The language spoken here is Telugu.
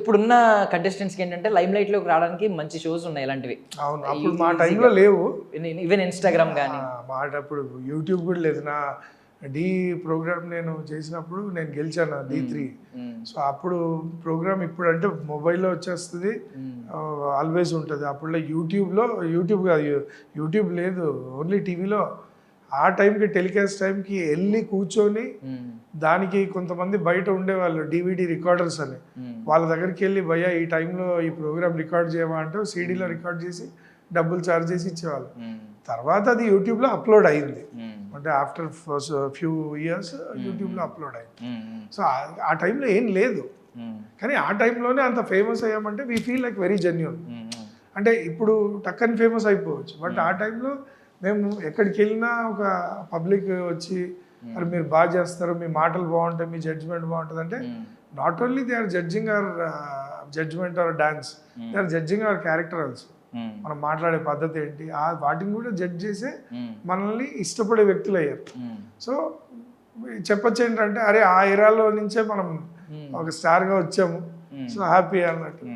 ఇప్పుడున్న కంటెస్టెంట్స్కి ఏంటంటే లైమ్ లైట్లోకి రావడానికి మంచి షోస్ ఉన్నాయి ఇలాంటివి. అవును, అప్పుడు మా టైంలో లేవు. ఈవెన్ ఇన్స్టాగ్రామ్ కానీ మా అప్పుడు యూట్యూబ్ కూడా లేదు. నా డి ప్రోగ్రామ్ నేను చేసినప్పుడు నేను గెలిచాను D3. సో అప్పుడు ప్రోగ్రామ్ ఇప్పుడు అంటే మొబైల్లో వచ్చేస్తుంది, ఆల్వేస్ ఉంటుంది. అప్పుడు యూట్యూబ్ కాదు, యూట్యూబ్ లేదు, ఓన్లీ టీవీలో. ఆ టైంకి టెలికాస్ట్ టైంకి వెళ్ళి కూర్చొని దానికి కొంతమంది బయట ఉండేవాళ్ళు DVD రికార్డర్స్ అని, వాళ్ళ దగ్గరికి వెళ్ళి భయ్యా ఈ టైంలో ఈ ప్రోగ్రామ్ రికార్డ్ చేయమా అంటే సీడీలో రికార్డ్ చేసి డబ్బులు ఛార్జ్ చేసి ఇచ్చేవాళ్ళు. తర్వాత అది యూట్యూబ్లో అప్లోడ్ అయింది, అంటే ఆఫ్టర్ ఫ్యూ ఇయర్స్ యూట్యూబ్లో అప్లోడ్ అయింది. సో ఆ టైంలో ఏం లేదు, కానీ ఆ టైంలోనే అంత ఫేమస్ అయ్యామంటే we feel like very genuine. అంటే ఇప్పుడు టక్కని ఫేమస్ అయిపోవచ్చు, బట్ ఆ టైంలో మేము ఎక్కడికి వెళ్ళినా ఒక పబ్లిక్ వచ్చి మరి మీరు బాగా చేస్తారు, మీ మాటలు బాగుంటాయి, మీ జడ్జ్మెంట్ బాగుంటుంది అంటే not only they are judging our judgement or dance, they are judging our character also. మనం మాట్లాడే పద్ధతి ఏంటి వాటిని కూడా జడ్జ్ చేసే మనల్ని ఇష్టపడే వ్యక్తులు అయ్యారు. సో చెప్పొచ్చు ఏంటంటే అరే ఆ ఎరాలో నుంచే మనం ఒక స్టార్గా వచ్చాము, సో హ్యాపీ అన్నట్టు.